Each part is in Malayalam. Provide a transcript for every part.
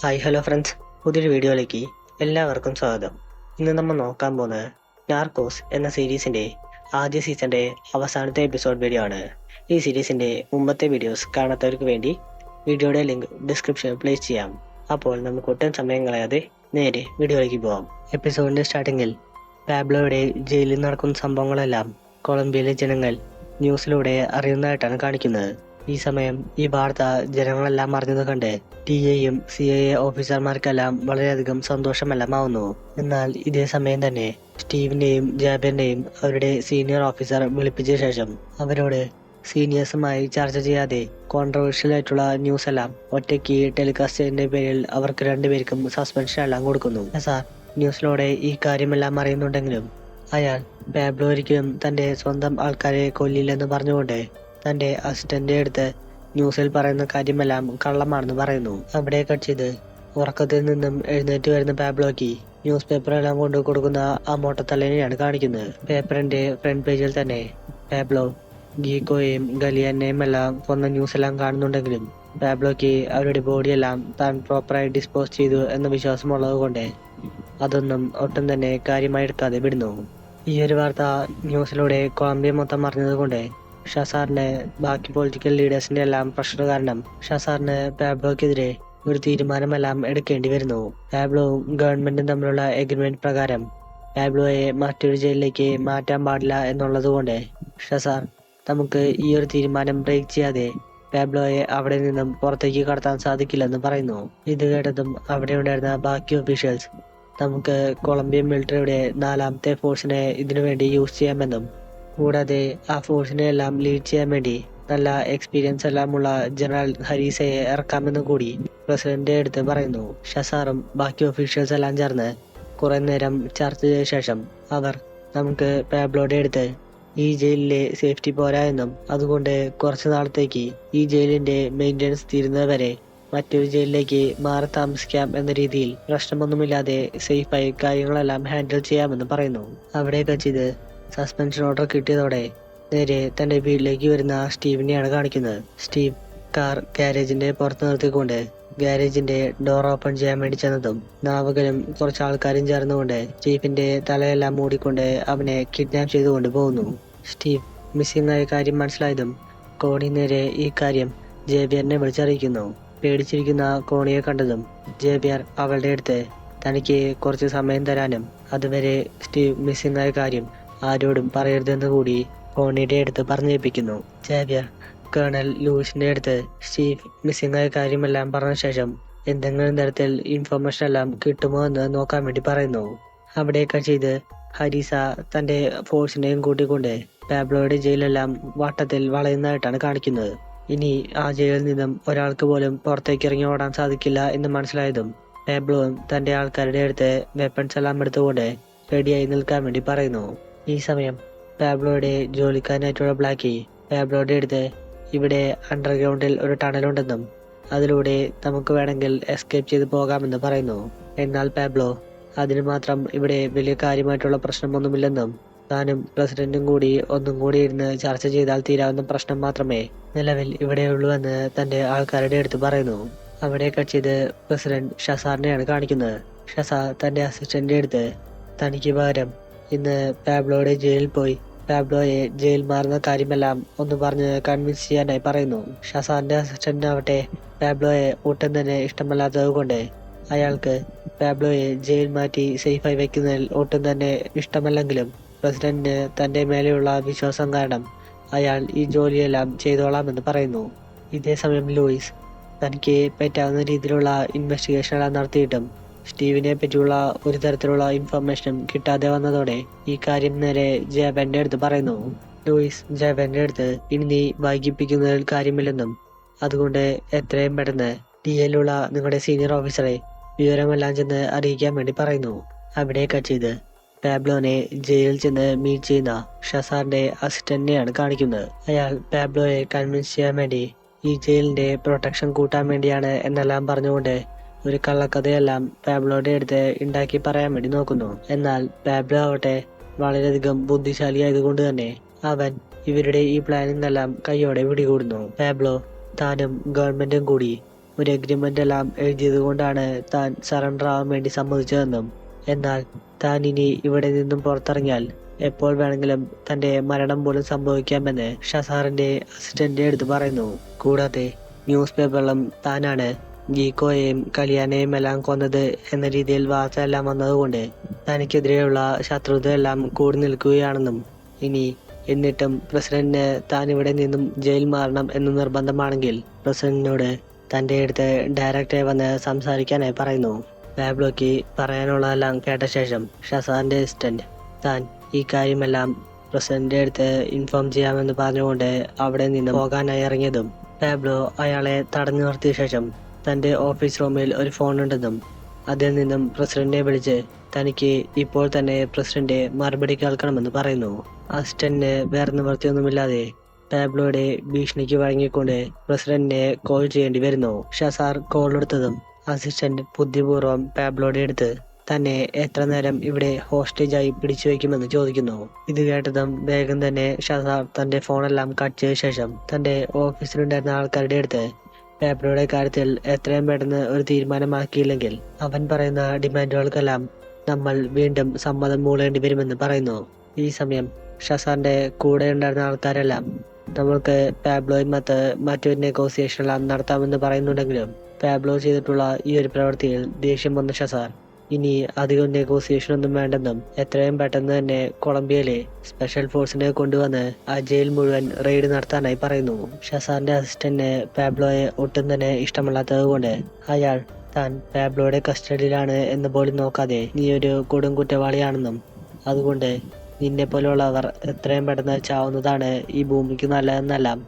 ഹായ് ഹലോ ഫ്രണ്ട്സ്, പുതിയൊരു വീഡിയോയിലേക്ക് എല്ലാവർക്കും സ്വാഗതം. ഇന്ന് നമ്മൾ നോക്കാൻ പോകുന്നത് നാർക്കോസ് എന്ന സീരീസിന്റെ ആദ്യ സീസന്റെ അവസാനത്തെ എപ്പിസോഡ് വീഡിയോ ആണ്. ഈ സീരീസിന്റെ മുമ്പത്തെ വീഡിയോസ് കാണാത്തവർക്ക് വേണ്ടി വീഡിയോയുടെ ലിങ്ക് ഡിസ്ക്രിപ്ഷനിൽ പ്ലേസ് ചെയ്യാം. അപ്പോൾ നമുക്ക് ഒട്ടും സമയം കളയാതെ നേരെ വീഡിയോയിലേക്ക് പോകാം. എപ്പിസോഡിന്റെ സ്റ്റാർട്ടിങ്ങിൽ പാബ്ലോയുടെ ജയിലിൽ നടക്കുന്ന സംഭവങ്ങളെല്ലാം കൊളംബിയയിലെ ജനങ്ങൾ ന്യൂസിലൂടെ അറിയുന്നതായിട്ടാണ് കാണിക്കുന്നത്. ഈ സമയം ഈ വാർത്ത ജനങ്ങളെല്ലാം അറിഞ്ഞത് കണ്ട് ടിഎയും CIA ഓഫീസർമാർക്കെല്ലാം വളരെയധികം സന്തോഷമെല്ലാമാവുന്നു. എന്നാൽ ഇതേ സമയം തന്നെ സ്റ്റീവിന്റെയും ജാബിന്റെയും അവരുടെ സീനിയർ ഓഫീസർ വിളിപ്പിച്ച ശേഷം അവരോട് സീനിയേഴ്സുമായി ചർച്ച ചെയ്യാതെ കോൺട്രവേഴ്ഷ്യൽ ആയിട്ടുള്ള ന്യൂസ് എല്ലാം ഒറ്റയ്ക്ക് ടെലികാസ്റ്റ് ചെയ്യുന്ന പേരിൽ അവർക്ക് രണ്ടുപേർക്കും സസ്പെൻഷൻ എല്ലാം കൊടുക്കുന്നു. സാർ ന്യൂസിലൂടെ ഈ കാര്യമെല്ലാം അറിയുന്നുണ്ടെങ്കിലും അയാൾ പാബ്ലോ ഒരിക്കലും തന്റെ സ്വന്തം ആൾക്കാരെ കൊല്ലില്ലെന്ന് പറഞ്ഞുകൊണ്ട് തന്റെ അസിസ്റ്റന്റ് അടുത്ത് ന്യൂസിൽ പറയുന്ന കാര്യമെല്ലാം കള്ളമാണെന്ന് പറയുന്നു. അവിടെ കക്ഷിത് ഉറക്കത്തിൽ നിന്നും എഴുന്നേറ്റ് വരുന്ന പാബ്ലോയ്ക്ക് ന്യൂസ് പേപ്പറെല്ലാം കൊണ്ടു കൊടുക്കുന്ന ആ മോട്ടത്തലേനെയാണ് കാണിക്കുന്നത്. പേപ്പറിന്റെ ഫ്രണ്ട് പേജിൽ തന്നെ പാബ്ലോ ഗീക്കോയെയും ഗലിയാനെയും എല്ലാം കൊന്ന ന്യൂസ് എല്ലാം കാണുന്നുണ്ടെങ്കിലും പാബ്ലോയ്ക്ക് അവരുടെ ബോഡിയെല്ലാം താൻ പ്രോപ്പറായി ഡിസ്പോസ് ചെയ്തു എന്ന വിശ്വാസമുള്ളത് കൊണ്ട് അതൊന്നും ഒട്ടും തന്നെ കാര്യമായി എടുക്കാതെ വിടുന്നു. ഈ ഒരു വാർത്ത ന്യൂസിലൂടെ കൊളംബിയ മൊത്തം അറിഞ്ഞത് കൊണ്ട് ഷസാറിന് ബാക്കി പൊളിറ്റിക്കൽ ലീഡേഴ്സിന്റെ എല്ലാം പ്രഷർ കാരണം ഷസാറിന് പാബ്ലോക്കെതിരെ ഒരു തീരുമാനമെല്ലാം എടുക്കേണ്ടി വരുന്നു. പാബ്ലോവും ഗവൺമെന്റും തമ്മിലുള്ള എഗ്രിമെന്റ് പ്രകാരം പാബ്ലോയെ മറ്റൊരു ജയിലിലേക്ക് മാറ്റാൻ പാടില്ല എന്നുള്ളത് കൊണ്ട് ഷസാർ നമുക്ക് ഈ ഒരു തീരുമാനം ബ്രേക്ക് ചെയ്യാതെ പാബ്ലോയെ അവിടെ നിന്നും പുറത്തേക്ക് കടത്താൻ സാധിക്കില്ലെന്ന് പറയുന്നു. ഇത് കേട്ടതും അവിടെ ഉണ്ടായിരുന്ന ബാക്കി ഒഫീഷ്യൽസ് നമുക്ക് കൊളംബിയൻ മിലിറ്ററിയുടെ 4ാമത്തെ ഫോഴ്സിനെ ഇതിനുവേണ്ടി യൂസ് ചെയ്യാമെന്നും കൂടാതെ ആ ഫോഴ്സിനെ എല്ലാം ലീഡ് ചെയ്യാൻ വേണ്ടി നല്ല എക്സ്പീരിയൻസ് എല്ലാമുള്ള ജനറൽ ഹരീസയെ ഇറക്കാമെന്ന് കൂടി പ്രസിഡന്റ് അടുത്ത് പറയുന്നു. ഷസാറും ബാക്കി ഒഫീഷ്യൽസ് എല്ലാം ചേർന്ന് കുറെ നേരം ചർച്ച ചെയ്ത ശേഷം അവർ നമുക്ക് പാബ്ലോയുടെ അടുത്ത് ഈ ജയിലിലെ സേഫ്റ്റി പോരാ എന്നും അതുകൊണ്ട് കുറച്ചു നാളത്തേക്ക് ഈ ജയിലിന്റെ മെയിൻ്റെനൻസ് തീരുന്നത് വരെ മറ്റൊരു ജയിലിലേക്ക് മാറി താമസിക്കാം എന്ന രീതിയിൽ പ്രശ്നമൊന്നുമില്ലാതെ സേഫായി കാര്യങ്ങളെല്ലാം ഹാൻഡിൽ ചെയ്യാമെന്ന് പറയുന്നു. അവിടെ കച്ചിത് സസ്പെൻഷൻ ഓർഡർ കിട്ടിയതോടെ നേരെ തന്റെ വീട്ടിലേക്ക് വരുന്ന സ്റ്റീവിനെയാണ് കാണിക്കുന്നത്. സ്റ്റീവ് കാർ ഗാരേജിന്റെ പുറത്ത് നിർത്തിക്കൊണ്ട് ഗാരേജിന്റെ ഡോർ ഓപ്പൺ ചെയ്യാൻ വേണ്ടി ചെന്നതും നാവകനും കുറച്ച് ആൾക്കാരും ചേർന്നുകൊണ്ട് സ്റ്റീവിന്റെ തലയെല്ലാം മൂടിക്കൊണ്ട് അവനെ കിഡ്നാപ്പ് ചെയ്തുകൊണ്ട് പോകുന്നു. സ്റ്റീവ് മിസ്സിംഗ് ആയ കാര്യം മനസ്സിലായതും കോണി നേരെ ഈ കാര്യം ജേബിയറിനെ വിളിച്ചറിയിക്കുന്നു. പേടിച്ചിരിക്കുന്ന കോണിയെ കണ്ടതും ജേബിയർ അവളുടെ അടുത്ത് തനിക്ക് കുറച്ച് സമയം തരാനും അതുവരെ സ്റ്റീവ് മിസ്സിംഗ് ആയ കാര്യം ആരോടും പറയരുതെന്ന് കൂടി കോണിയുടെ അടുത്ത് പറഞ്ഞേൽപ്പിക്കുന്നു. ജേബിയർ കേണൽ ലൂയിസിന്റെ അടുത്ത് സ്റ്റീവ് മിസ്സിംഗ് ആയ കാര്യമെല്ലാം പറഞ്ഞ ശേഷം എന്തെങ്കിലും തരത്തിൽ ഇൻഫർമേഷൻ എല്ലാം കിട്ടുമോ എന്ന് നോക്കാൻ വേണ്ടി പറയുന്നു. അവിടെയൊക്കെ ചെയ്ത് ഹരീസ തന്റെ ഫോഴ്സിനെയും കൂട്ടിക്കൊണ്ട് പാബ്ലോയുടെ ജയിലെല്ലാം വട്ടത്തിൽ വളയുന്നതായിട്ടാണ് കാണിക്കുന്നത്. ഇനി ആ ജയിലിൽ നിന്നും ഒരാൾക്ക് പോലും പുറത്തേക്ക് ഇറങ്ങി ഓടാൻ സാധിക്കില്ല എന്ന് മനസ്സിലായതും പാബ്ലോയും തന്റെ ആൾക്കാരുടെ അടുത്ത് വെപ്പൺസ് എല്ലാം എടുത്തുകൊണ്ട് റെഡിയായി നിൽക്കാൻ വേണ്ടി പറയുന്നു. ഈ സമയം പാബ്ലോയുടെ ജോലിക്കാരനായിട്ടുള്ള ബ്ലാക്കി പാബ്ലോയുടെ അടുത്ത് ഇവിടെ അണ്ടർഗ്രൗണ്ടിൽ ഒരു ടണലുണ്ടെന്നും അതിലൂടെ നമുക്ക് വേണമെങ്കിൽ എസ്കേപ്പ് ചെയ്ത് പോകാമെന്ന് പറയുന്നു. എന്നാൽ പാബ്ലോ അതിന് മാത്രം ഇവിടെ വലിയ കാര്യമായിട്ടുള്ള പ്രശ്നമൊന്നുമില്ലെന്നും താനും പ്രസിഡന്റും കൂടി ഒന്നും കൂടി ഇരുന്ന് ചർച്ച ചെയ്താൽ തീരാവുന്ന പ്രശ്നം മാത്രമേ നിലവിൽ ഇവിടെയുള്ളൂ എന്ന് തന്റെ ആൾക്കാരുടെ അടുത്ത് പറയുന്നു. അവിടെ കക്ഷിത് പ്രസിഡന്റ് ഷസാറിനെയാണ് കാണിക്കുന്നത്. ഷസാർ തന്റെ അസിസ്റ്റന്റിന്റെ അടുത്ത് തനിക്ക് പകരം ഇന്ന് പാബ്ലോയുടെ ജയിലിൽ പോയി പാബ്ലോയെ ജയിൽ മാറുന്ന കാര്യമെല്ലാം ഒന്ന് പറഞ്ഞ് കൺവിൻസ് ചെയ്യാനായി പറയുന്നു. ഷസാറിന്റെ അസിസ്റ്റന്റ് ആവട്ടെ പാബ്ലോയെ ഒട്ടും തന്നെ ഇഷ്ടമല്ലാത്തത് കൊണ്ട് അയാൾക്ക് പാബ്ലോയെ ജയിൽ മാറ്റി സേഫായി വെക്കുന്നതിൽ ഒട്ടും തന്നെ ഇഷ്ടമല്ലെങ്കിലും പ്രസിഡന്റിന് തന്റെ മേലെയുള്ള വിശ്വാസം കാരണം അയാൾ ഈ ജോലിയെല്ലാം ചെയ്തോളാമെന്ന് പറയുന്നു. ഇതേ സമയം ലൂയിസ് തനിക്ക് പറ്റാവുന്ന രീതിയിലുള്ള ഇൻവെസ്റ്റിഗേഷൻ എല്ലാം നടത്തിയിട്ടും സ്റ്റീവിനെ പറ്റിയുള്ള ഒരു തരത്തിലുള്ള ഇൻഫർമേഷനും കിട്ടാതെ വന്നതോടെ ഈ കാര്യം നേരെ ജാബന്റെ അടുത്ത് പറയുന്നു. ലൂയിസ് ജാബന്റെ അടുത്ത് ഇനി നീ വൈകിപ്പിക്കുന്നതിൽ കാര്യമില്ലെന്നും അതുകൊണ്ട് എത്രയും പെട്ടെന്ന് ഡിഎയിലുള്ള നിങ്ങളുടെ സീനിയർ ഓഫീസറെ വിവരമെല്ലാം ചെന്ന് അറിയിക്കാൻ വേണ്ടി പറയുന്നു. അവിടെ ചെയ്ത് പാബ്ലോനെ ജയിലിൽ ചെന്ന് മീറ്റ് ചെയ്യുന്ന ഷസാറിന്റെ അസിസ്റ്റന്റിനെയാണ് കാണിക്കുന്നത്. അയാൾ പാബ്ലോയെ കൺവിൻസ് ചെയ്യാൻ വേണ്ടി ഈ ജയിലിന്റെ പ്രൊട്ടക്ഷൻ കൂട്ടാൻ വേണ്ടിയാണ് എന്നെല്ലാം പറഞ്ഞുകൊണ്ട് ഒരു കള്ളക്കഥയെല്ലാം പാബ്ലോയുടെ അടുത്ത് ഉണ്ടാക്കി പറയാൻ വേണ്ടി നോക്കുന്നു. എന്നാൽ പാബ്ലോ ആവട്ടെ വളരെയധികം ബുദ്ധിശാലിയായതുകൊണ്ട് തന്നെ അവൻ ഇവരുടെ ഈ പ്ലാനിങ് എല്ലാം കൈയോടെ പിടികൂടുന്നു. പാബ്ലോ താനും ഗവൺമെന്റും കൂടി ഒരു എഗ്രിമെന്റ് എല്ലാം എഴുതിയത് കൊണ്ടാണ് താൻ സറണ്ടർ ആവാൻ വേണ്ടി സമ്മതിച്ചതെന്നും എന്നാൽ താൻ ഇനി ഇവിടെ നിന്നും പുറത്തിറങ്ങിയാൽ എപ്പോൾ വേണമെങ്കിലും തന്റെ മരണം പോലും സംഭവിക്കാമെന്ന് ഷസാറിന്റെ അസിസ്റ്റന്റ് എടുത്ത് പറയുന്നു. കൂടാതെ ന്യൂസ് പേപ്പറിലും താനാണ് ജീക്കോയെയും കലിയാനെയും എല്ലാം കൊന്നത് എന്ന രീതിയിൽ വാർത്തയെല്ലാം വന്നതുകൊണ്ട് തനിക്കെതിരെയുള്ള ശത്രുതയെല്ലാം കൂടി നിൽക്കുകയാണെന്നും എന്നിട്ടും പ്രസിഡന്റിന് താൻ ഇവിടെ നിന്നും ജയിൽ മാറണം എന്ന് നിർബന്ധമാണെങ്കിൽ പ്രസിഡന്റിനോട് തന്റെ അടുത്ത് ഡയറക്റ്റായി വന്ന് സംസാരിക്കാനായി പറയുന്നു. പാബ്ലോയ്ക്ക് പറയാനുള്ളതെല്ലാം കേട്ട ശേഷം ഷസാറിന്റെ അസിസ്റ്റന്റ് താൻ ഈ കാര്യമെല്ലാം പ്രസിഡന്റിന്റെ അടുത്ത് ഇൻഫോം ചെയ്യാമെന്ന് പറഞ്ഞുകൊണ്ട് അവിടെ നിന്ന് പോകാനായി ഇറങ്ങിയതും പാബ്ലോ അയാളെ തടഞ്ഞു നിർത്തിയ ശേഷം തന്റെ ഓഫീസ് റൂമിൽ ഒരു ഫോൺ ഉണ്ടെന്നും അതിൽ നിന്നും പ്രസിഡന്റിനെ വിളിച്ച് തനിക്ക് ഇപ്പോൾ തന്നെ പ്രസിഡന്റ് മറുപടി കേൾക്കണമെന്ന് പറയുന്നു. അസിസ്റ്റന്റിന് വേറെ നിവൃത്തിയൊന്നുമില്ലാതെ പാബ്ലോയുടെ ഭീഷണിക്ക് വഴങ്ങിക്കൊണ്ട് പ്രസിഡന്റിനെ കോൾ ചെയ്യേണ്ടി വരുന്നു. ഷസാർ കോൾ എടുത്തതും അസിസ്റ്റന്റ് ബുദ്ധിപൂർവ്വം പാബ്ലോയുടെ അടുത്ത് തന്നെ എത്ര നേരം ഇവിടെ ഹോസ്റ്റേജായി പിടിച്ചു വയ്ക്കുമെന്ന് ചോദിക്കുന്നു. ഇത് കേട്ടതും വേഗം തന്നെ ഷസാർ തന്റെ ഫോണെല്ലാം കട്ട് ചെയ്ത ശേഷം തന്റെ ഓഫീസിലുണ്ടായിരുന്ന ആൾക്കാരുടെ അടുത്ത് പാബ്ലോയുടെ കാര്യത്തിൽ എത്രയും പെട്ടെന്ന് ഒരു തീരുമാനമാക്കിയില്ലെങ്കിൽ അവൻ പറയുന്ന ഡിമാൻഡുകൾക്കെല്ലാം നമ്മൾ വീണ്ടും സമ്മതം മൂളേണ്ടി വരുമെന്ന് പറയുന്നു. ഈ സമയം ഷസാറിന്റെ കൂടെ ഉണ്ടായിരുന്ന ആൾക്കാരെല്ലാം നമ്മൾക്ക് പാബ്ലോയുമൊത്ത് മറ്റൊരു നെഗോസിയേഷനെല്ലാം നടത്താമെന്ന് പറയുന്നുണ്ടെങ്കിലും പാബ്ലോ ചെയ്തിട്ടുള്ള ഈ ഒരു പ്രവൃത്തിയിൽ ദേഷ്യം വന്ന ഷസാർ ഇനി അധികം നെഗോസിയേഷൻ ഒന്നും വേണ്ടെന്നും എത്രയും പെട്ടെന്ന് തന്നെ കൊളംബിയയിലെ സ്പെഷ്യൽ ഫോഴ്സിനെ കൊണ്ടുവന്ന് ആ ജയിൽ മുഴുവൻ റെയ്ഡ് നടത്താനായി പറയുന്നു. ഷസാറിന്റെ അസിസ്റ്റന്റിന് പാബ്ലോയെ ഒട്ടും തന്നെ ഇഷ്ടമല്ലാത്തത് കൊണ്ട് അയാൾ താൻ പാബ്ലോയുടെ കസ്റ്റഡിയിലാണ് എന്ന് പോലും നോക്കാതെ നീ ഒരു കൊടും കുറ്റവാളിയാണെന്നും അതുകൊണ്ട് നിന്നെ പോലുള്ളവർ എത്രയും പെട്ടെന്ന് ചാവുന്നതാണ് ഈ ഭൂമിക്ക് നല്ലതെന്നെല്ലാം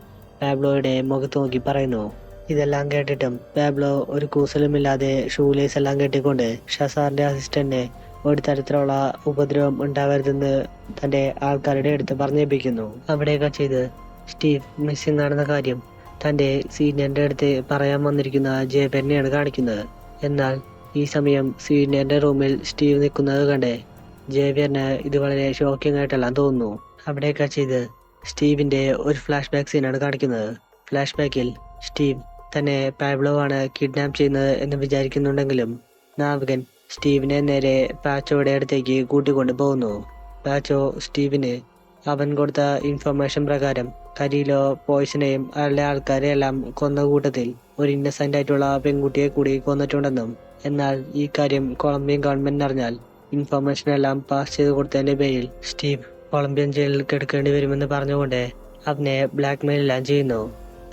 പാബ്ലോയുടെ മുഖത്ത് നോക്കി പറയുന്നു. ഇതെല്ലാം കേട്ടിട്ടും പാബ്ലോ ഒരു കൂസലുമില്ലാതെ ഷൂലേസ് എല്ലാം കെട്ടിക്കൊണ്ട് ഷസാറിന്റെ അസിസ്റ്റന്റിനെ ഒരു തരത്തിലുള്ള ഉപദ്രവം ഉണ്ടാവരുതെന്ന് തന്റെ ആൾക്കാരുടെ അടുത്ത് പറഞ്ഞേൽപ്പിക്കുന്നു. അവിടെയൊക്കെ ചെയ്ത് സ്റ്റീവ് മിസ്സിംഗ് ആണെന്ന കാര്യം തന്റെ സീനിയറിന്റെ അടുത്ത് പറയാൻ വന്നിരിക്കുന്ന ജേബിനെയാണ് കാണിക്കുന്നത്. എന്നാൽ ഈ സമയം സീനിയറിന്റെ റൂമിൽ സ്റ്റീവ് നിൽക്കുന്നത് കണ്ട് ജേവിയറിന് ഇത് വളരെ ഷോക്കിംഗ് ആയിട്ടെല്ലാം തോന്നുന്നു. അവിടെയൊക്കെ ചെയ്ത് സ്റ്റീവിന്റെ ഒരു ഫ്ലാഷ് ബാക്ക് സീനാണ് കാണിക്കുന്നത്. ഫ്ലാഷ് ബാക്കിൽ സ്റ്റീവ് തന്നെ പാബ്ലോ ആണ് കിഡ്നാപ്പ് ചെയ്യുന്നത് എന്ന് വിചാരിക്കുന്നുണ്ടെങ്കിലും നാവികൻ സ്റ്റീവിനെ നേരെ പാച്ചോയുടെ അടുത്തേക്ക് കൂട്ടിക്കൊണ്ടു പോകുന്നു. പാച്ചോ സ്റ്റീവിന് അവൻ കൊടുത്ത ഇൻഫർമേഷൻ പ്രകാരം കരീലോ പോയ്സനെയും അയാളുടെ ആൾക്കാരെയെല്ലാം കൊന്ന കൂട്ടത്തിൽ ഒരു ഇന്നസെന്റ് ആയിട്ടുള്ള പെൺകുട്ടിയെ കൂടി കൊന്നിട്ടുണ്ടെന്നും എന്നാൽ ഈ കാര്യം കൊളംബിയൻ ഗവൺമെന്റ് അറിഞ്ഞാൽ ഇൻഫർമേഷൻ എല്ലാം പാസ് ചെയ്ത് കൊടുത്തതിന്റെ പേരിൽ സ്റ്റീവ് കൊളംബിയൻ ജയിലിൽ കിടക്കേണ്ടി വരുമെന്ന് പറഞ്ഞുകൊണ്ട് അവനെ ബ്ലാക്ക്മെയിൽ എല്ലാം ചെയ്യുന്നു.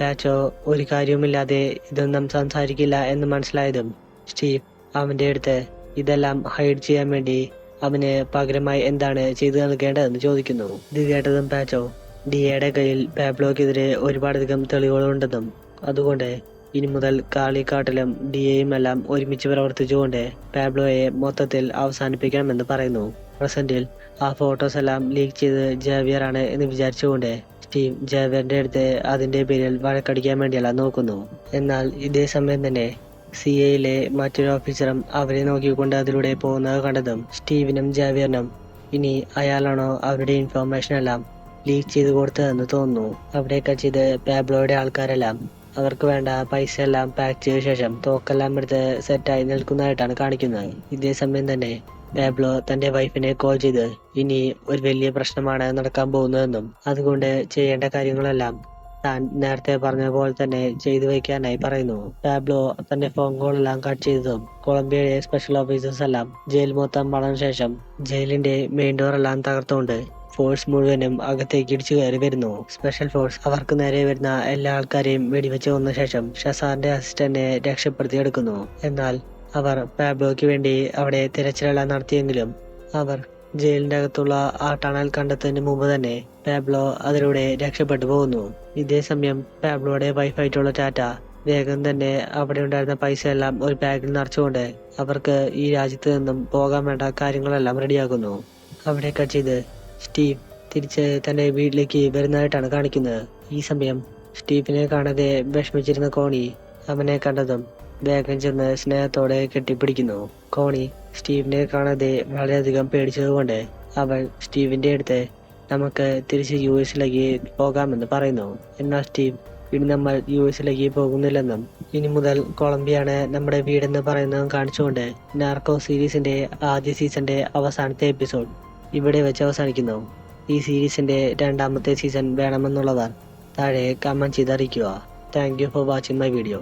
പാച്ചോ ഒരു കാര്യവുമില്ലാതെ ഇതൊന്നും സംസാരിക്കില്ല എന്ന് മനസ്സിലായതും സ്റ്റീവ് അവന്റെ അടുത്ത് ഇതെല്ലാം ഹൈഡ് ചെയ്യാൻ വേണ്ടി അവന് പകരമായി എന്താണ് ചെയ്തു നൽകേണ്ടതെന്ന് ചോദിക്കുന്നു. ഇത് കേട്ടതും പാച്ചോ ഡിയയുടെ കയ്യിൽ പാബ്ലോക്കെതിരെ ഒരുപാടധികം തെളിവുകളുണ്ടെന്നും അതുകൊണ്ട് ഇനി മുതൽ കാളിക്കാട്ടിലും ഡിയയും എല്ലാം ഒരുമിച്ച് പ്രവർത്തിച്ചുകൊണ്ട് പാബ്ലോയെ മൊത്തത്തിൽ അവസാനിപ്പിക്കണമെന്ന് പറയുന്നു. പ്രസന്റിൽ ആ ഫോട്ടോസ് എല്ലാം ലീക്ക് ചെയ്ത് ജാവിയർ ആണ് എന്ന് വിചാരിച്ചുകൊണ്ട് സ്റ്റീവ് ജാവിയറിന്റെ അടുത്ത് അതിന്റെ പേരിൽ വഴക്കടിക്കാൻ വേണ്ടിയല്ല നോക്കുന്നു. എന്നാൽ ഇതേ സമയം തന്നെ സിഐയിലെ മറ്റൊരു ഓഫീസറും അവരെ നോക്കിക്കൊണ്ട് അതിലൂടെ പോകുന്നത് കണ്ടതും സ്റ്റീവിനും ജാവിയറിനും ഇനി അയാളാണോ അവരുടെ ഇൻഫർമേഷൻ എല്ലാം ലീക്ക് ചെയ്ത് കൊടുത്തതെന്ന് തോന്നുന്നു. അവിടെയൊക്കെ ചെയ്ത് പാബ്ലോയുടെ ആൾക്കാരെല്ലാം അവർക്ക് വേണ്ട പൈസ എല്ലാം പാക്ക് ചെയ്ത ശേഷം തോക്കെല്ലാം എടുത്ത് സെറ്റായി നിൽക്കുന്നതായിട്ടാണ് കാണിക്കുന്നത്. ഇതേ സമയം തന്നെ പാബ്ലോ തന്റെ വൈഫിനെ കോൾ ചെയ്ത് ഇനി ഒരു വലിയ പ്രശ്നമാണ് നടക്കാൻ പോകുന്നതെന്നും അതുകൊണ്ട് ചെയ്യേണ്ട കാര്യങ്ങളെല്ലാം താൻ നേരത്തെ പറഞ്ഞ പോലെ തന്നെ ചെയ്തു വയ്ക്കാനായി പറയുന്നു. പാബ്ലോ തന്റെ ഫോൺ കോളെല്ലാം കട്ട് ചെയ്തതും കൊളംബിയയുടെ സ്പെഷ്യൽ ഓഫീസേഴ്സ് എല്ലാം ജയിൽ മൊത്തം വളർന്ന ശേഷം ജയിലിന്റെ മെയിൻ ഡോർ എല്ലാം തകർത്തുകൊണ്ട് ഫോഴ്സ് മുഴുവനും അകത്തേക്ക് ഇടിച്ചു കയറി വരുന്നു. സ്പെഷ്യൽ ഫോഴ്സ് അവർക്ക് നേരെ വരുന്ന എല്ലാ ആൾക്കാരെയും വെടിവെച്ച് കൊന്ന ശേഷം ഷസാറിന്റെ അസിസ്റ്റന്റിനെ രക്ഷപ്പെടുത്തിയെടുക്കുന്നു. എന്നാൽ അവർ പാബ്ലോയ്ക്ക് വേണ്ടി അവിടെ തിരച്ചിലെല്ലാം നടത്തിയെങ്കിലും അവർ ജയിലിന്റെ അകത്തുള്ള ആ ടണൽ കണ്ടെത്തുന്നതിന് മുമ്പ് തന്നെ പാബ്ലോ അതിലൂടെ രക്ഷപ്പെട്ടു പോകുന്നു. ഇതേ സമയം പാബ്ലോയുടെ വൈഫായിട്ടുള്ള ടാറ്റ വേഗം തന്നെ അവിടെ ഉണ്ടായിരുന്ന പൈസ എല്ലാം ഒരു ബാഗിൽ നിറച്ചുകൊണ്ട് അവർക്ക് ഈ രാജ്യത്ത് നിന്നും പോകാൻ വേണ്ട കാര്യങ്ങളെല്ലാം റെഡിയാക്കുന്നു. അവിടെയൊക്കെ ചെയ്ത് സ്റ്റീവ് തിരിച്ച് തന്റെ വീട്ടിലേക്ക് വരുന്നതായിട്ടാണ് കാണിക്കുന്നത്. ഈ സമയം സ്റ്റീവിനെ കാണാതെ വിഷമിച്ചിരുന്ന കോണി അവനെ കണ്ടതും വേഗം ചെന്ന് സ്നേഹത്തോടെ കെട്ടിപ്പിടിക്കുന്നു. കോണി സ്റ്റീവിനെ കാണാതെ വളരെയധികം പേടിച്ചതുകൊണ്ട് അവൾ സ്റ്റീവിന്റെ അടുത്ത് നമുക്ക് തിരിച്ച് യുഎസിലേക്ക് പോകാമെന്ന് പറയുന്നു. എന്നാൽ സ്റ്റീവ് ഇനി നമ്മൾ യുഎസിലേക്ക് പോകുന്നില്ലെന്നും ഇനി മുതൽ കൊളംബിയാണ് നമ്മുടെ വീടെന്ന് പറയുന്നതും കാണിച്ചുകൊണ്ട് നാർക്കോ സീരീസിന്റെ ആദ്യ സീസന്റെ അവസാനത്തെ എപ്പിസോഡ് ഇവിടെ വെച്ച് അവസാനിക്കുന്നു. ഈ സീരീസിന്റെ രണ്ടാമത്തെ സീസൺ വേണമെന്നുള്ളവർ താഴെ കമന്റ് ചെയ്തറിയിക്കുക. Thank you for watching my video.